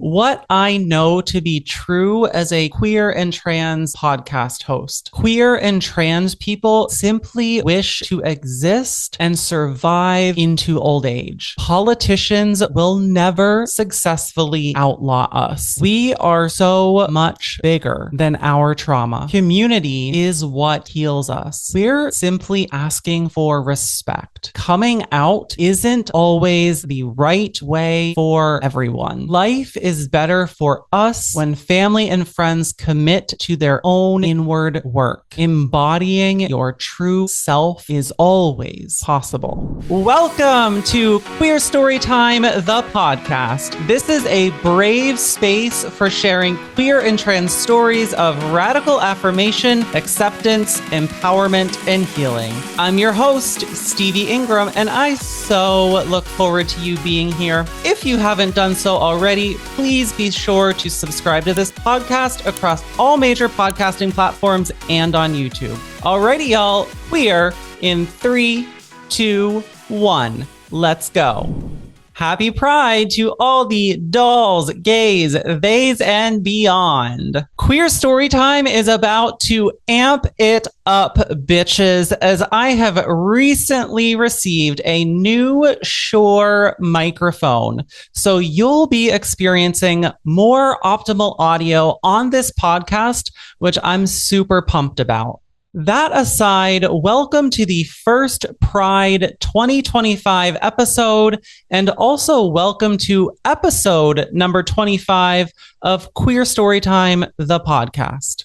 what I know to be true as a queer and trans podcast host. Queer and trans people simply wish to exist and survive into old age. Politicians will never successfully outlaw us. We are so much bigger than our trauma. Community is what heals us. We're simply asking for respect. Coming out isn't always the right way for everyone. Life is better for us when family and friends commit to their own inward work. Embodying your true self is always possible. Welcome to Queer Storytime, the podcast. This is a brave space for sharing queer and trans stories of radical affirmation, acceptance, empowerment, and healing. I'm your host, Stevie Inghram, and I so look forward to you being here. If you haven't done so already, please be sure to subscribe to this podcast across all major podcasting platforms and on YouTube. Alrighty, y'all, we're in 3, 2, 1. Let's go. Happy Pride to all the dolls, gays, theys, and beyond. Queer Storytime is about to amp it up, bitches, as I have recently received a new Shure microphone. So you'll be experiencing more optimal audio on this podcast, which I'm super pumped about. That aside, welcome to the first Pride 2025 episode, and also welcome to episode number 25 of Queer Storytime, the podcast.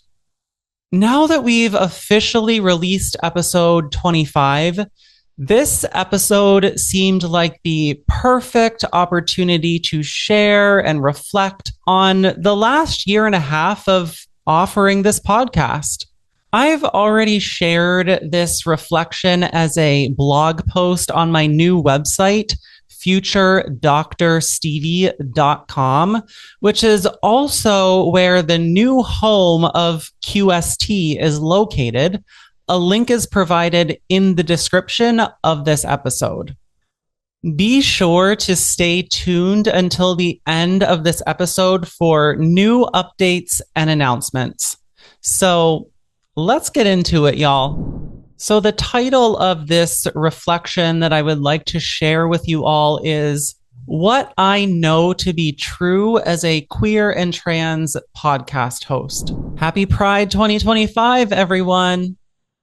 Now that we've officially released episode 25, this episode seemed like the perfect opportunity to share and reflect on the last year and a half of offering this podcast. I've already shared this reflection as a blog post on my new website, futuredrstevie.com, which is also where the new home of QST is located. A link is provided in the description of this episode. Be sure to stay tuned until the end of this episode for new updates and announcements. So, let's get into it, y'all. So the title of this reflection that I would like to share with you all is what I know to be true as a queer and trans podcast host. Happy Pride 2025, everyone.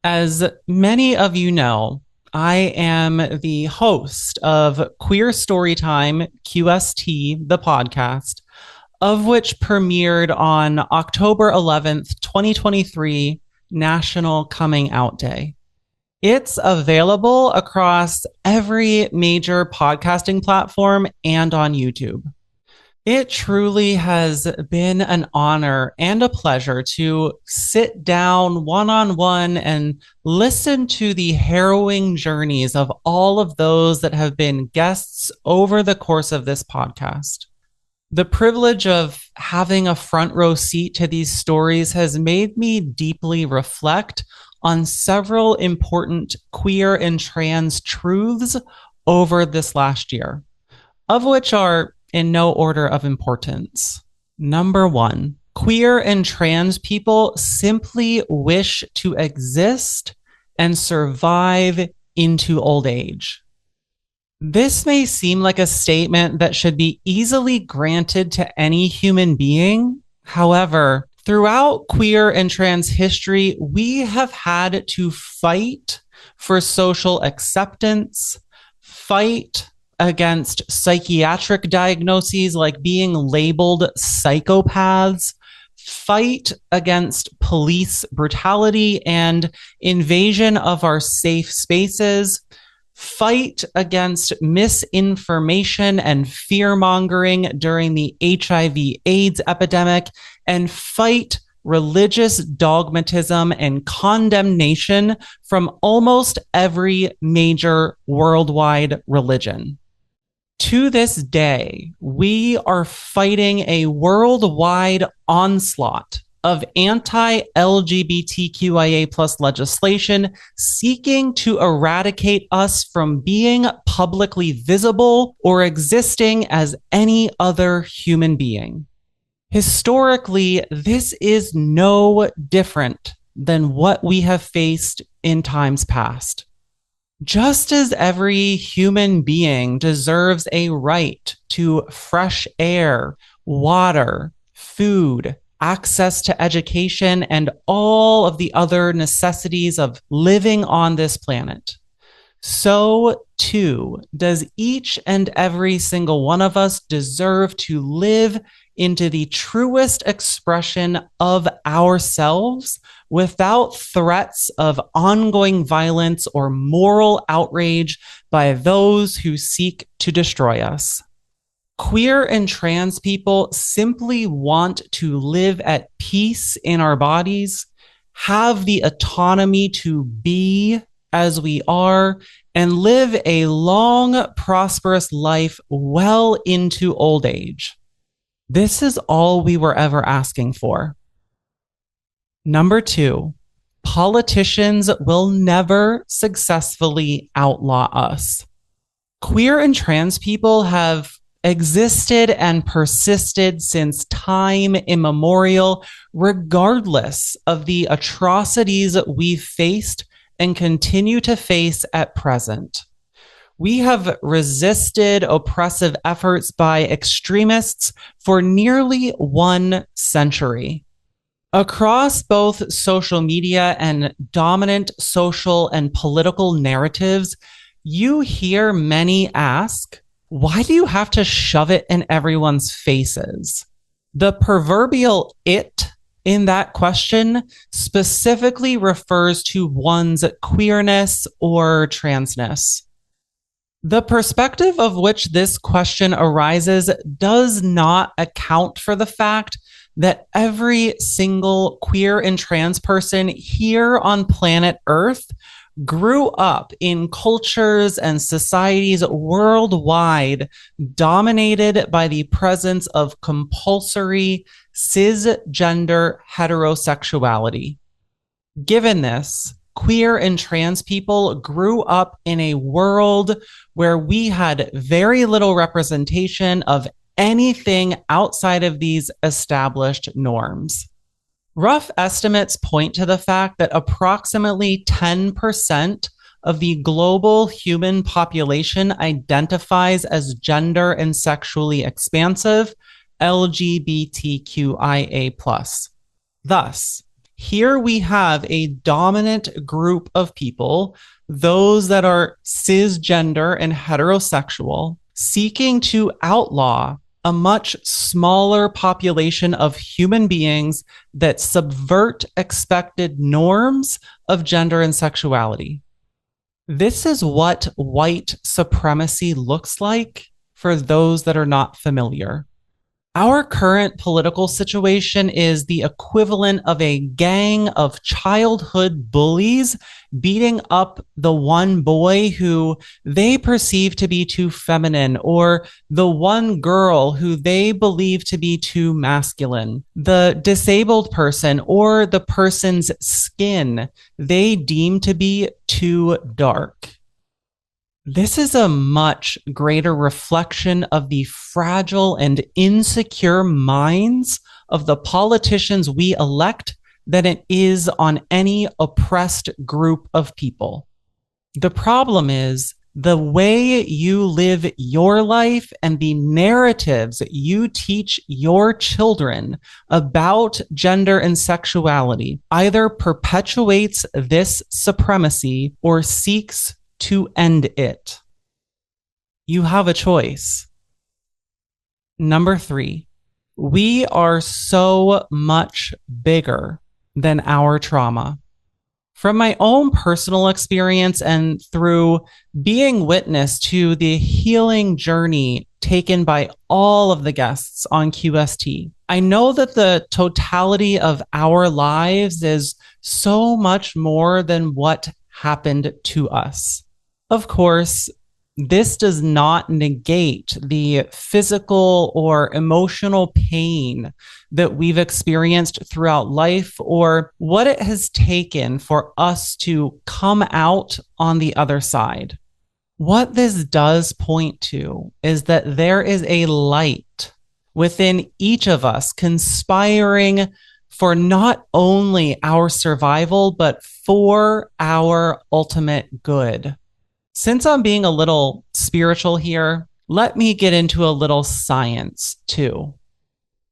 As many of you know, I am the host of Queer Storytime, QST, the podcast, of which premiered on October 11th, 2023, National Coming Out Day. It's available across every major podcasting platform and on YouTube. It truly has been an honor and a pleasure to sit down one-on-one and listen to the harrowing journeys of all of those that have been guests over the course of this podcast. The privilege of having a front row seat to these stories has made me deeply reflect on several important queer and trans truths over this last year, of which are in no order of importance. Number 1, queer and trans people simply wish to exist and survive into old age. This may seem like a statement that should be easily granted to any human being. However, throughout queer and trans history, we have had to fight for social acceptance, fight against psychiatric diagnoses like being labeled psychopaths, fight against police brutality and invasion of our safe spaces, fight against misinformation and fear-mongering during the HIV/AIDS epidemic, and fight religious dogmatism and condemnation from almost every major worldwide religion. To this day, we are fighting a worldwide onslaught of anti-LGBTQIA plus legislation seeking to eradicate us from being publicly visible or existing as any other human being. Historically, this is no different than what we have faced in times past. Just as every human being deserves a right to fresh air, water, food, access to education, and all of the other necessities of living on this planet, so too does each and every single one of us deserve to live into the truest expression of ourselves without threats of ongoing violence or moral outrage by those who seek to destroy us. Queer and trans people simply want to live at peace in our bodies, have the autonomy to be as we are, and live a long, prosperous life well into old age. This is all we were ever asking for. Number 2, politicians will never successfully outlaw us. Queer and trans people have existed and persisted since time immemorial, regardless of the atrocities we've faced and continue to face at present. We have resisted oppressive efforts by extremists for nearly 1 century. Across both social media and dominant social and political narratives, you hear many ask, why do you have to shove it in everyone's faces? The proverbial it in that question specifically refers to one's queerness or transness. The perspective of which this question arises does not account for the fact that every single queer and trans person here on planet Earth grew up in cultures and societies worldwide dominated by the presence of compulsory cisgender heterosexuality. Given this, queer and trans people grew up in a world where we had very little representation of anything outside of these established norms. Rough estimates point to the fact that approximately 10% of the global human population identifies as gender and sexually expansive, LGBTQIA+. Thus, here we have a dominant group of people, those that are cisgender and heterosexual, seeking to outlaw a much smaller population of human beings that subvert expected norms of gender and sexuality. This is what white supremacy looks like for those that are not familiar. Our current political situation is the equivalent of a gang of childhood bullies beating up the one boy who they perceive to be too feminine, or the one girl who they believe to be too masculine, the disabled person, or the person's skin they deem to be too dark. This is a much greater reflection of the fragile and insecure minds of the politicians we elect than it is on any oppressed group of people. The problem is the way you live your life and the narratives you teach your children about gender and sexuality either perpetuates this supremacy or seeks to end it. You have a choice. Number 3, we are so much bigger than our trauma. From my own personal experience and through being witness to the healing journey taken by all of the guests on QST, I know that the totality of our lives is so much more than what happened to us. Of course, this does not negate the physical or emotional pain that we've experienced throughout life or what it has taken for us to come out on the other side. What this does point to is that there is a light within each of us conspiring for not only our survival, but for our ultimate good. Since I'm being a little spiritual here, let me get into a little science too.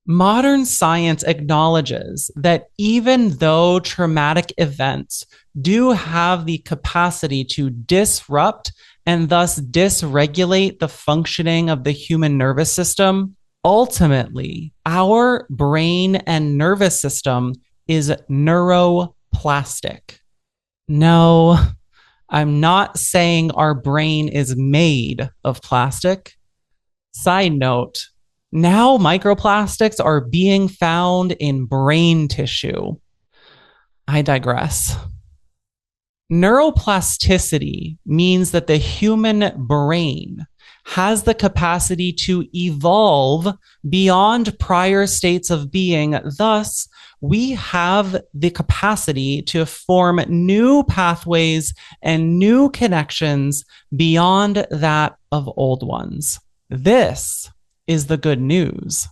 Modern science acknowledges that even though traumatic events do have the capacity to disrupt and thus dysregulate the functioning of the human nervous system, ultimately, our brain and nervous system is neuroplastic. No, I'm not saying our brain is made of plastic. Side note, now microplastics are being found in brain tissue. I digress. Neuroplasticity means that the human brain has the capacity to evolve beyond prior states of being. Thus, we have the capacity to form new pathways and new connections beyond that of old ones. This is the good news.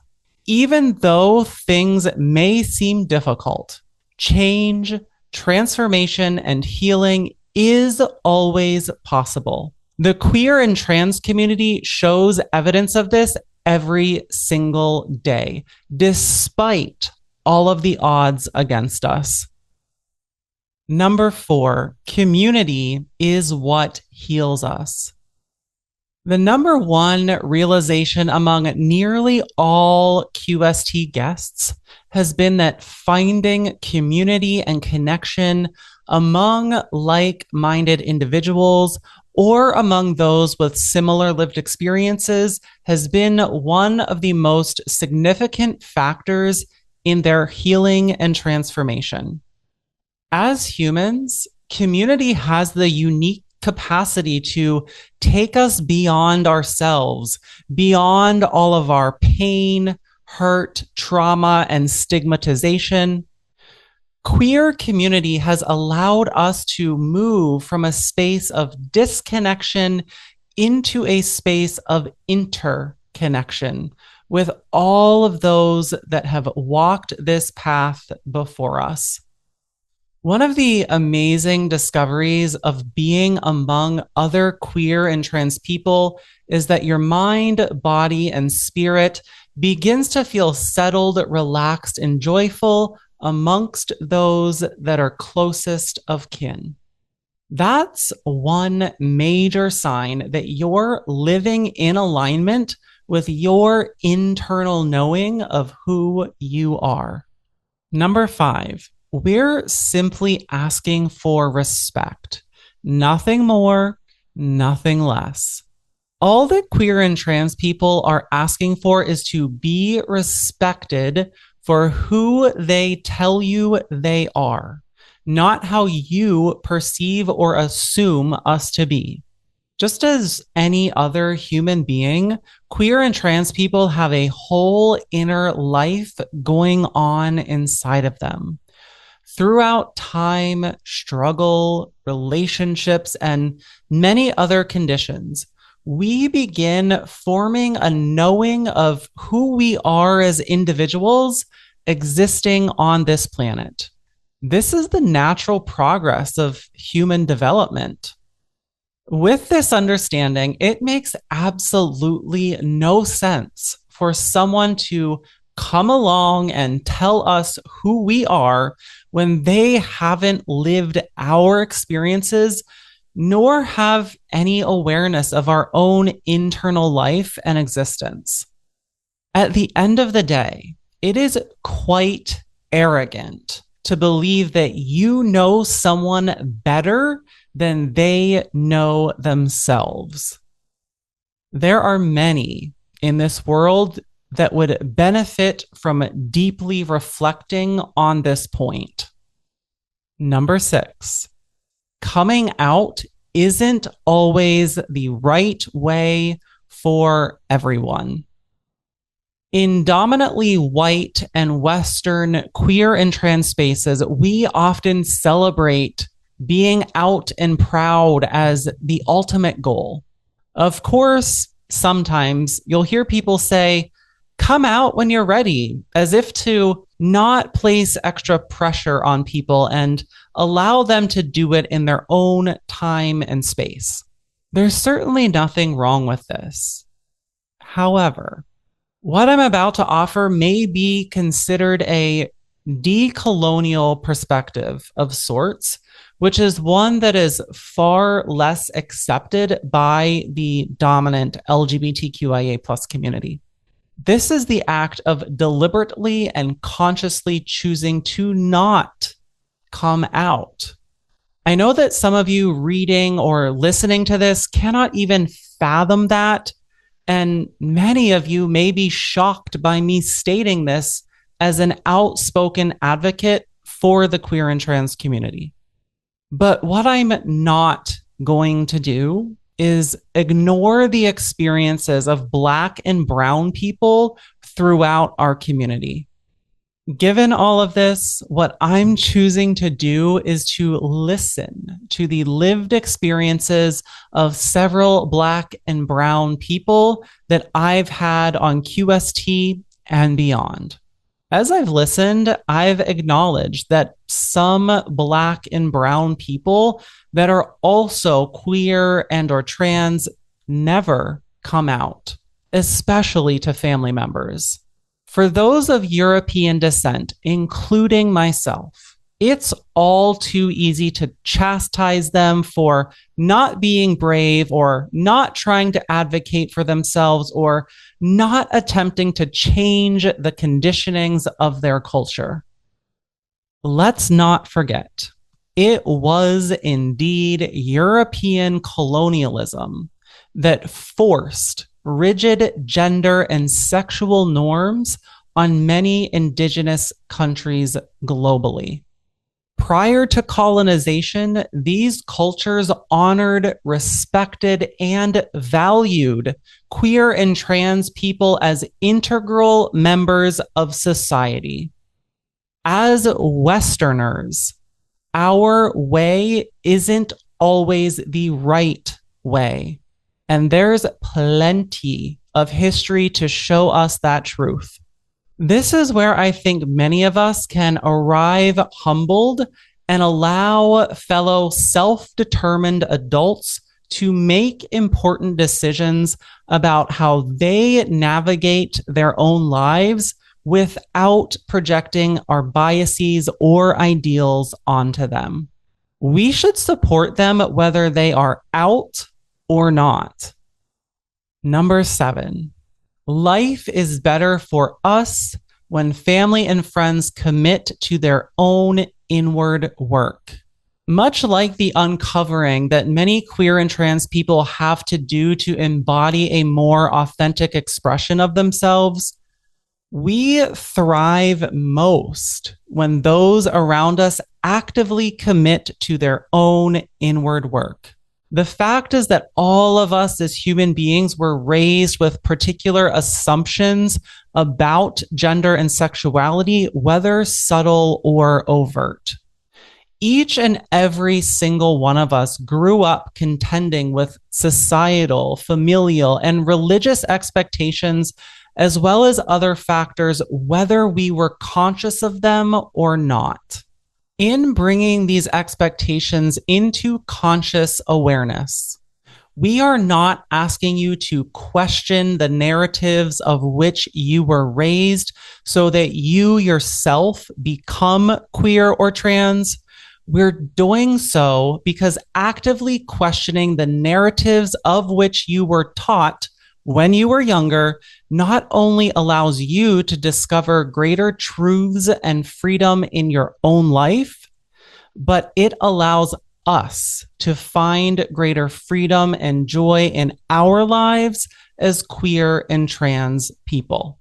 Even though things may seem difficult, change, transformation, and healing is always possible. The queer and trans community shows evidence of this every single day, despite all of the odds against us. Number 4, community is what heals us. The number one realization among nearly all QST guests has been that finding community and connection among like-minded individuals or among those with similar lived experiences has been one of the most significant factors in their healing and transformation. As humans, community has the unique capacity to take us beyond ourselves, beyond all of our pain, hurt, trauma, and stigmatization. Queer community has allowed us to move from a space of disconnection into a space of interconnection with all of those that have walked this path before us. One of the amazing discoveries of being among other queer and trans people is that your mind, body, and spirit begins to feel settled, relaxed, and joyful amongst those that are closest of kin. That's one major sign that you're living in alignment with your internal knowing of who you are. Number 5. We're simply asking for respect. Nothing more, nothing less. All that queer and trans people are asking for is to be respected for who they tell you they are, not how you perceive or assume us to be. Just as any other human being, queer and trans people have a whole inner life going on inside of them. Throughout time, struggle, relationships, and many other conditions, we begin forming a knowing of who we are as individuals existing on this planet. This is the natural progress of human development. With this understanding, it makes absolutely no sense for someone to come along and tell us who we are when they haven't lived our experiences, nor have any awareness of our own internal life and existence. At the end of the day, it is quite arrogant to believe that you know someone better than they know themselves. There are many in this world that would benefit from deeply reflecting on this point. Number 6, coming out isn't always the right way for everyone. In dominantly white and Western queer and trans spaces, we often celebrate being out and proud as the ultimate goal. Of course, sometimes you'll hear people say, come out when you're ready, as if to not place extra pressure on people and allow them to do it in their own time and space. There's certainly nothing wrong with this. However, what I'm about to offer may be considered a decolonial perspective of sorts, which is one that is far less accepted by the dominant LGBTQIA plus community. This is the act of deliberately and consciously choosing to not come out. I know that some of you reading or listening to this cannot even fathom that, and many of you may be shocked by me stating this as an outspoken advocate for the queer and trans community. But what I'm not going to do is ignore the experiences of Black and Brown people throughout our community. Given all of this, what I'm choosing to do is to listen to the lived experiences of several Black and Brown people that I've had on QST and beyond. As I've listened, I've acknowledged that some Black and Brown people that are also queer and or trans never come out, especially to family members. For those of European descent, including myself, it's all too easy to chastise them for not being brave or not trying to advocate for themselves or not attempting to change the conditionings of their culture. Let's not forget, it was indeed European colonialism that forced rigid gender and sexual norms on many indigenous countries globally. Prior to colonization, these cultures honored, respected, and valued queer and trans people as integral members of society. As Westerners, our way isn't always the right way. And there's plenty of history to show us that truth. This is where I think many of us can arrive humbled and allow fellow self-determined adults to make important decisions about how they navigate their own lives without projecting our biases or ideals onto them. We should support them whether they are out or not. Number 7, life is better for us when family and friends commit to their own inward work. Much like the uncovering that many queer and trans people have to do to embody a more authentic expression of themselves, we thrive most when those around us actively commit to their own inward work. The fact is that all of us as human beings were raised with particular assumptions about gender and sexuality, whether subtle or overt. Each and every single one of us grew up contending with societal, familial, and religious expectations, as well as other factors, whether we were conscious of them or not. In bringing these expectations into conscious awareness, we are not asking you to question the narratives of which you were raised so that you yourself become queer or trans. We're doing so because actively questioning the narratives of which you were taught when you were younger not only allows you to discover greater truths and freedom in your own life, but it allows us to find greater freedom and joy in our lives as queer and trans people.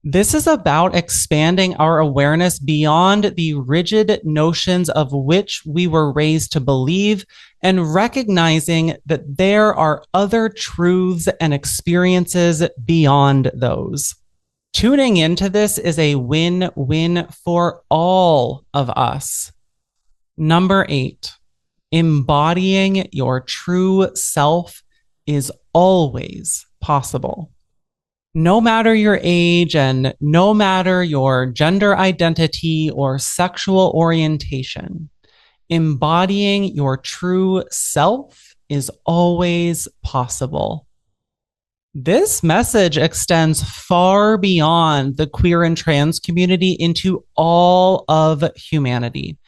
This is about expanding our awareness beyond the rigid notions of which we were raised to believe and recognizing that there are other truths and experiences beyond those. Tuning into this is a win-win for all of us. Number 8, embodying your true self is always possible. No matter your age and no matter your gender identity or sexual orientation, embodying your true self is always possible. This message extends far beyond the queer and trans community into all of humanity.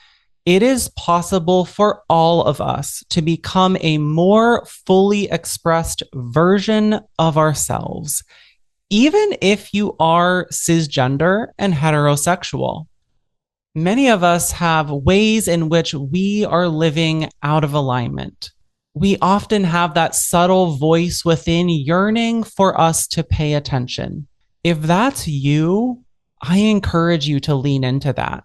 It is possible for all of us to become a more fully expressed version of ourselves, even if you are cisgender and heterosexual. Many of us have ways in which we are living out of alignment. We often have that subtle voice within yearning for us to pay attention. If that's you, I encourage you to lean into that.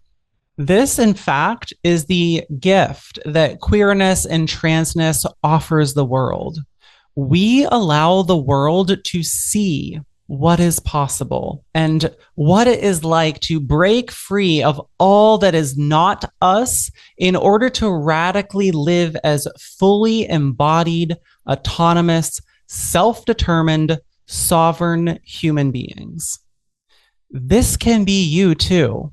This, in fact, is the gift that queerness and transness offers the world. We allow the world to see what is possible and what it is like to break free of all that is not us in order to radically live as fully embodied, autonomous, self-determined, sovereign human beings. This can be you too.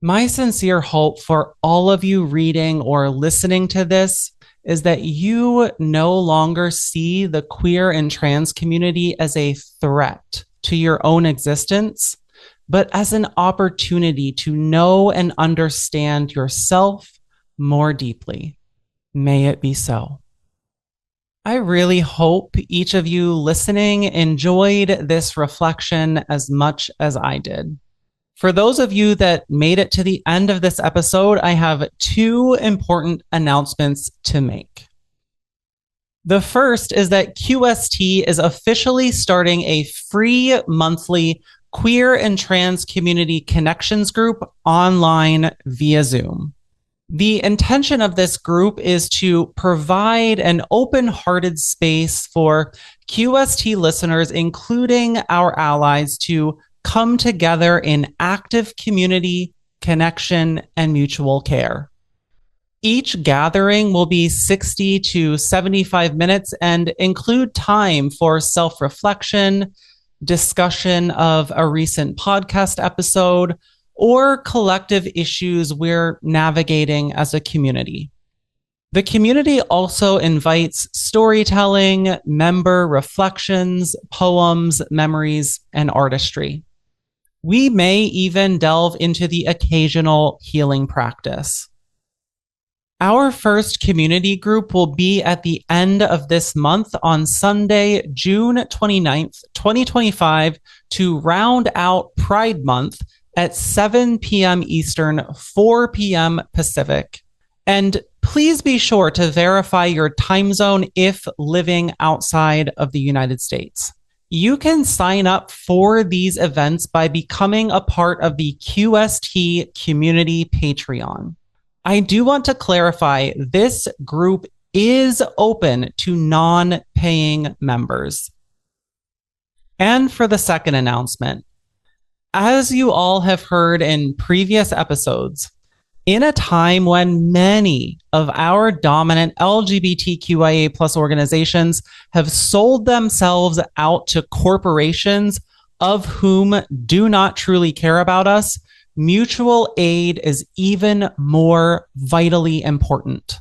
My sincere hope for all of you reading or listening to this is that you no longer see the queer and trans community as a threat to your own existence, but as an opportunity to know and understand yourself more deeply. May it be so. I really hope each of you listening enjoyed this reflection as much as I did. For those of you that made it to the end of this episode, I have 2 important announcements to make. The first is that QST is officially starting a free monthly queer and trans community connections group online via Zoom. The intention of this group is to provide an open-hearted space for QST listeners, including our allies, to come together in active community, connection, and mutual care. Each gathering will be 60 to 75 minutes and include time for self-reflection, discussion of a recent podcast episode, or collective issues we're navigating as a community. The community also invites storytelling, member reflections, poems, memories, and artistry. We may even delve into the occasional healing practice. Our first community group will be at the end of this month on Sunday, June 29th, 2025, to round out Pride Month at 7 p.m. Eastern, 4 p.m. Pacific. And please be sure to verify your time zone if living outside of the United States. You can sign up for these events by becoming a part of the QST Community Patreon. I do want to clarify, this group is open to non-paying members. And for the second announcement, as you all have heard in previous episodes, in a time when many of our dominant LGBTQIA+ organizations have sold themselves out to corporations of whom do not truly care about us, mutual aid is even more vitally important.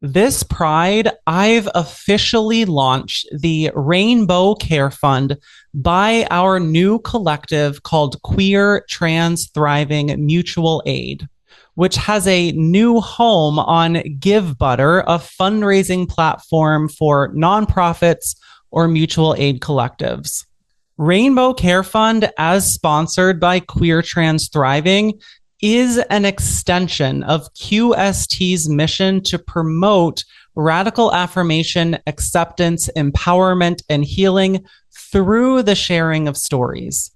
This Pride, I've officially launched the Rainbow Care Fund by our new collective called Queer Trans Thriving Mutual Aid, which has a new home on GiveButter, a fundraising platform for nonprofits or mutual aid collectives. Rainbow Care Fund, as sponsored by Queer Trans Thriving, is an extension of QST's mission to promote radical affirmation, acceptance, empowerment, and healing through the sharing of stories.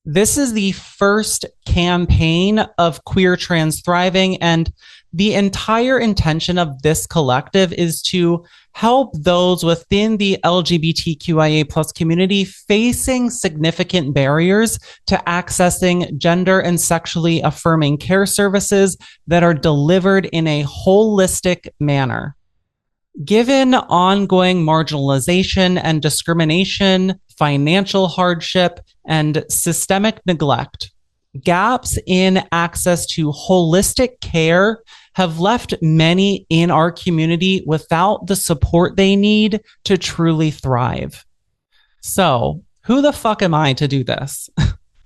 This is the first campaign of Queer Trans Thriving, and the entire intention of this collective is to help those within the LGBTQIA plus community facing significant barriers to accessing gender and sexually affirming care services that are delivered in a holistic manner. Given ongoing marginalization and discrimination, financial hardship, and systemic neglect, gaps in access to holistic care have left many in our community without the support they need to truly thrive. So, who the fuck am I to do this?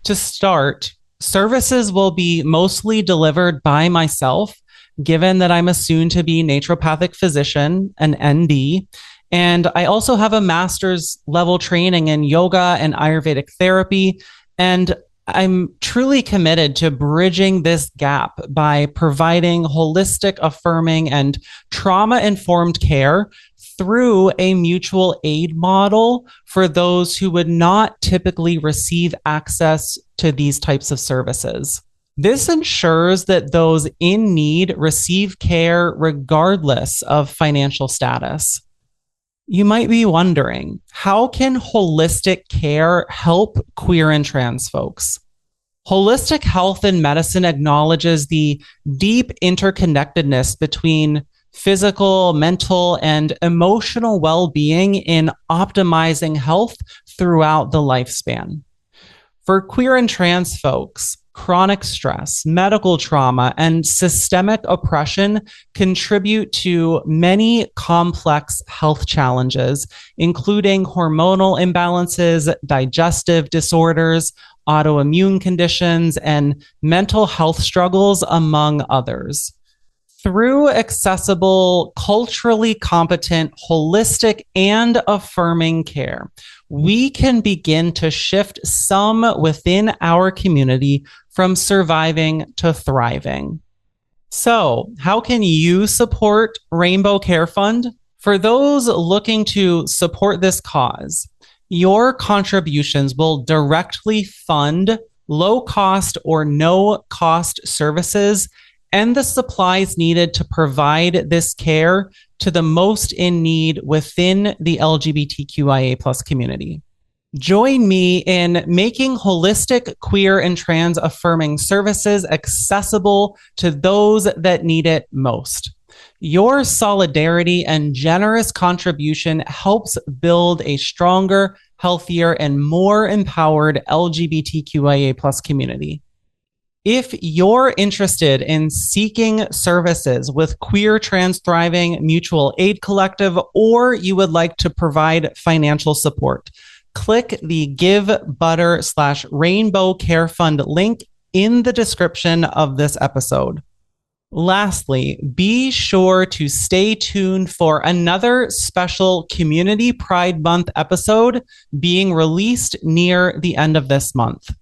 To start, services will be mostly delivered by myself, given that I'm a soon-to-be naturopathic physician, an ND, and I also have a master's level training in yoga and Ayurvedic therapy, and I'm truly committed to bridging this gap by providing holistic, affirming, and trauma-informed care through a mutual aid model for those who would not typically receive access to these types of services. This ensures that those in need receive care regardless of financial status. You might be wondering, how can holistic care help queer and trans folks? Holistic health and medicine acknowledges the deep interconnectedness between physical, mental, and emotional well-being in optimizing health throughout the lifespan. For queer and trans folks, chronic stress, medical trauma, and systemic oppression contribute to many complex health challenges, including hormonal imbalances, digestive disorders, autoimmune conditions, and mental health struggles, among others. Through accessible, culturally competent, holistic, and affirming care, we can begin to shift some within our community from surviving to thriving. So, how can you support Rainbow Care Fund? For those looking to support this cause, your contributions will directly fund low-cost or no-cost services and the supplies needed to provide this care to the most in need within the LGBTQIA plus community. Join me in making holistic, queer, and trans affirming services accessible to those that need it most. Your solidarity and generous contribution helps build a stronger, healthier, and more empowered LGBTQIA plus community. If you're interested in seeking services with Queer Trans Thriving Mutual Aid Collective, or you would like to provide financial support, click the Give Butter /Rainbow Care Fund link in the description of this episode. Lastly, be sure to stay tuned for another special Community Pride Month episode being released near the end of this month.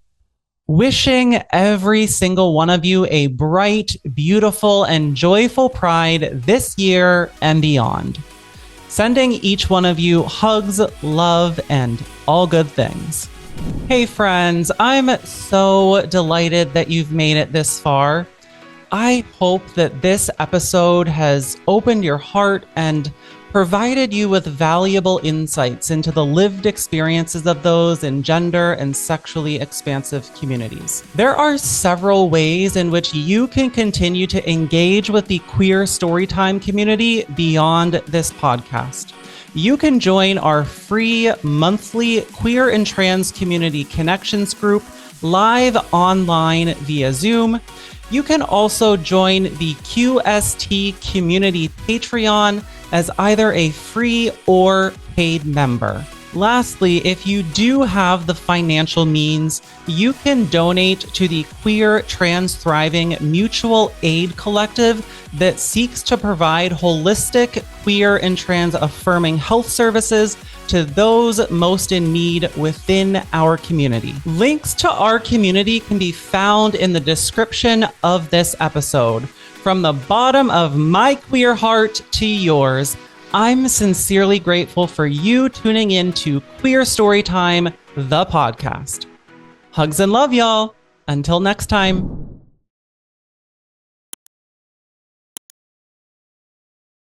Wishing every single one of you a bright, beautiful, and joyful Pride this year and beyond. Sending each one of you hugs, love, and all good things. Hey friends, I'm so delighted that you've made it this far. I hope that this episode has opened your heart and provided you with valuable insights into the lived experiences of those in gender and sexually expansive communities. There are several ways in which you can continue to engage with the queer storytime community beyond this podcast. You can join our free monthly Queer and Trans Community Connections group live online via Zoom. You can also join the QST Community Patreon as either a free or paid member. Lastly, if you do have the financial means, you can donate to the Queer Trans Thriving Mutual Aid Collective that seeks to provide holistic, queer, and trans affirming health services to those most in need within our community. Links to our community can be found in the description of this episode. From the bottom of my queer heart to yours, I'm sincerely grateful for you tuning in to Queer Storytime, the podcast. Hugs and love, y'all. Until next time.